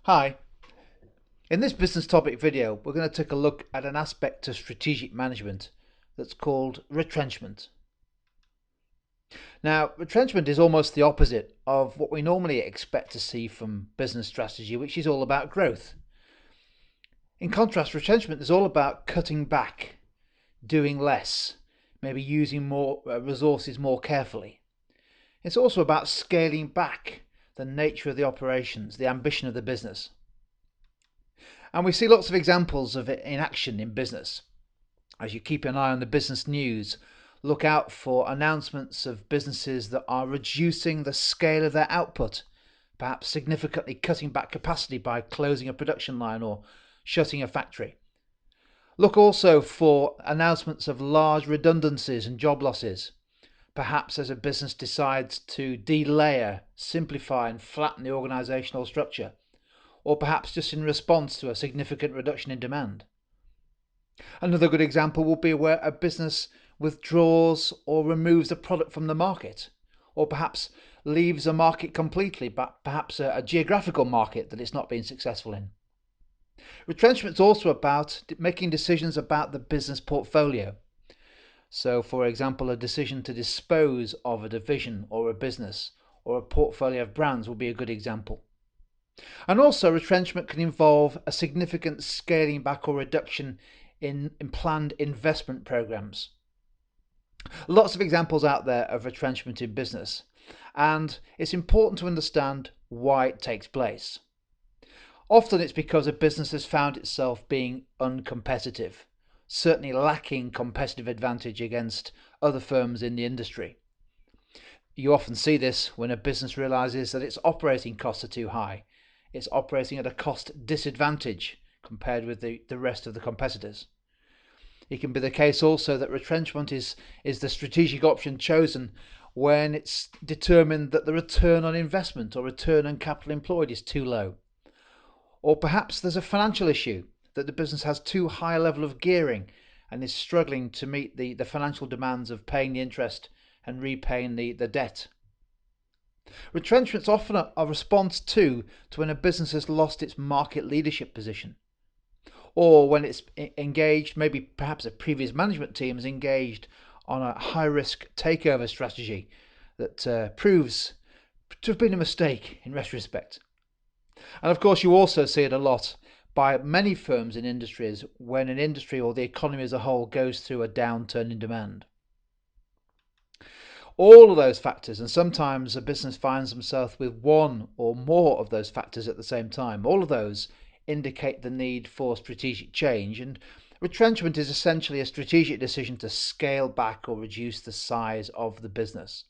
Hi, in this business topic video, we're going to take a look at an aspect of strategic management that's called retrenchment. Now, retrenchment is almost the opposite of what we normally expect to see from business strategy, which is all about growth. In contrast, retrenchment is all about cutting back, doing less, maybe using more resources more carefully. It's also about scaling back the nature of the operations, the ambition of the business. And we see lots of examples of it in action in business. As you keep an eye on the business news, look out for announcements of businesses that are reducing the scale of their output, perhaps significantly cutting back capacity by closing a production line or shutting a factory. Look also for announcements of large redundancies and job losses, perhaps as a business decides to delayer, simplify and flatten the organisational structure, or perhaps just in response to a significant reduction in demand. Another good example would be where a business withdraws or removes a product from the market, or perhaps leaves a market completely, but perhaps a geographical market that it's not been successful in. Retrenchment is also about making decisions about the business portfolio. So, for example, a decision to dispose of a division or a business or a portfolio of brands would be a good example. And also, retrenchment can involve a significant scaling back or reduction in planned investment programs. Lots of examples out there of retrenchment in business, and it's important to understand why it takes place. Often it's because a business has found itself being uncompetitive, certainly lacking competitive advantage against other firms in the industry. You often see this when a business realizes that its operating costs are too high. It's operating at a cost disadvantage compared with the rest of the competitors. It can be the case also that retrenchment is the strategic option chosen when it's determined that the return on investment or return on capital employed is too low. Or perhaps there's a financial issue that the business has too high a level of gearing and is struggling to meet the financial demands of paying the interest and repaying the debt. Retrenchment is often a response to when a business has lost its market leadership position, or when it's engaged, maybe perhaps a previous management team is engaged on a high risk takeover strategy that proves to have been a mistake in retrospect. And of course, you also see it a lot by many firms in industries when an industry or the economy as a whole goes through a downturn in demand. All of those factors, and sometimes a business finds themselves with one or more of those factors at the same time, all of those indicate the need for strategic change, and retrenchment is essentially a strategic decision to scale back or reduce the size of the business.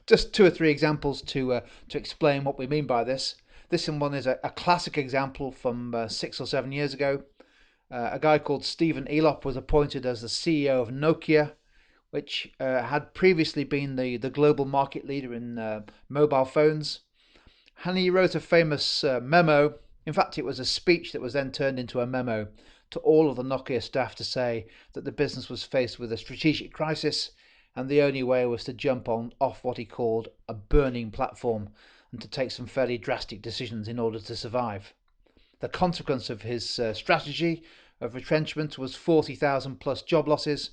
Just two or three examples to explain what we mean by this. This one is a classic example from 6 or 7 years ago. A guy called Stephen Elop was appointed as the CEO of Nokia, which had previously been the global market leader in mobile phones. And he wrote a famous memo. In fact, it was a speech that was then turned into a memo to all of the Nokia staff to say that the business was faced with a strategic crisis and the only way was to jump off what he called a burning platform and to take some fairly drastic decisions in order to survive. The consequence of his strategy of retrenchment was 40,000 plus job losses,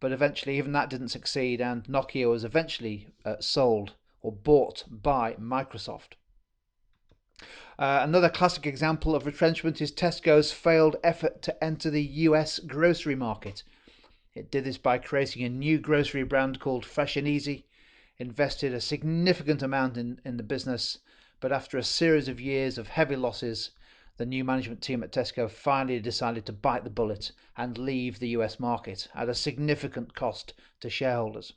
but eventually even that didn't succeed and Nokia was eventually sold or bought by Microsoft. Another classic example of retrenchment is Tesco's failed effort to enter the US grocery market. It did this by creating a new grocery brand called Fresh and Easy, invested a significant amount in the business, but after a series of years of heavy losses, the new management team at Tesco finally decided to bite the bullet and leave the US market at a significant cost to shareholders.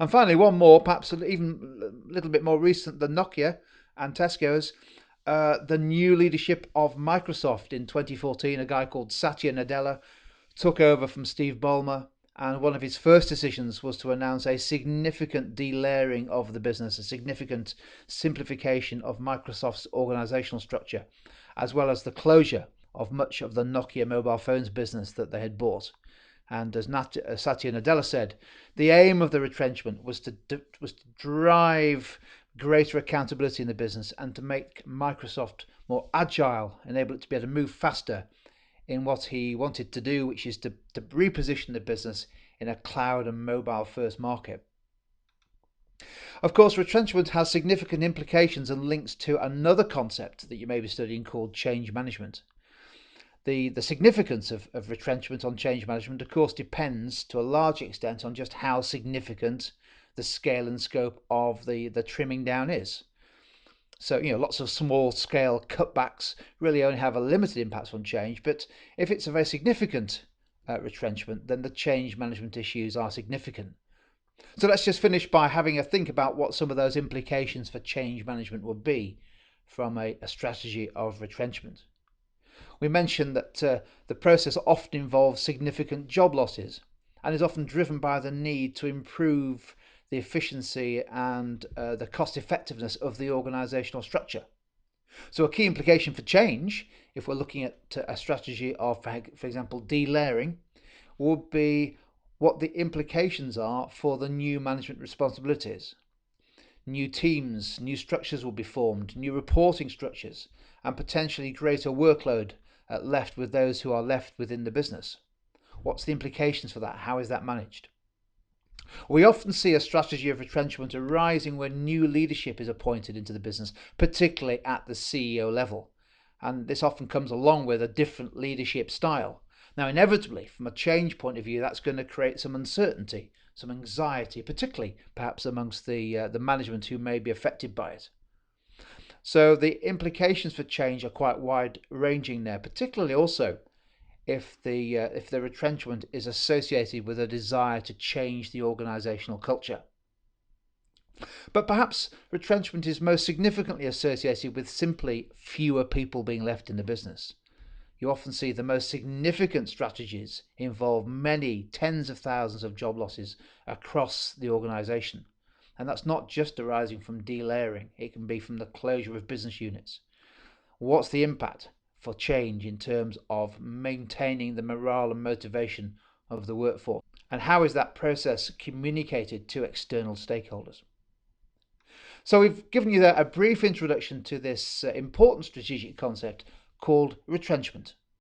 And finally, one more, perhaps even a little bit more recent than Nokia and Tesco's, the new leadership of Microsoft in 2014, a guy called Satya Nadella, took over from Steve Ballmer, and one of his first decisions was to announce a significant delayering of the business, a significant simplification of Microsoft's organizational structure, as well as the closure of much of the Nokia mobile phones business that they had bought. And as Satya Nadella said, the aim of the retrenchment was to drive greater accountability in the business, and to make Microsoft more agile, enable it to be able to move faster in what he wanted to do, which is to reposition the business in a cloud and mobile first market. Of course, retrenchment has significant implications and links to another concept that you may be studying called change management. The significance of retrenchment on change management, of course, depends to a large extent on just how significant the scale and scope of the trimming down is. So, lots of small scale cutbacks really only have a limited impact on change, but if it's a very significant retrenchment, then the change management issues are significant. So let's just finish by having a think about what some of those implications for change management would be from a strategy of retrenchment. We mentioned that the process often involves significant job losses and is often driven by the need to improve the efficiency and the cost effectiveness of the organisational structure. So a key implication for change, if we're looking at a strategy of, for example, delayering, would be what the implications are for the new management responsibilities. New teams, new structures will be formed, new reporting structures, and potentially greater workload left with those who are left within the business. What's the implications for that? How is that managed? We often see a strategy of retrenchment arising when new leadership is appointed into the business, particularly at the CEO level. And this often comes along with a different leadership style. Now, inevitably, from a change point of view, that's going to create some uncertainty, some anxiety, particularly perhaps amongst the management who may be affected by it. So the implications for change are quite wide-ranging there, particularly also if the retrenchment is associated with a desire to change the organisational culture. But perhaps retrenchment is most significantly associated with simply fewer people being left in the business. You often see the most significant strategies involve many tens of thousands of job losses across the organisation. And that's not just arising from delayering, it can be from the closure of business units. What's the impact for change in terms of maintaining the morale and motivation of the workforce? And how is that process communicated to external stakeholders? So we've given you a brief introduction to this important strategic concept called retrenchment.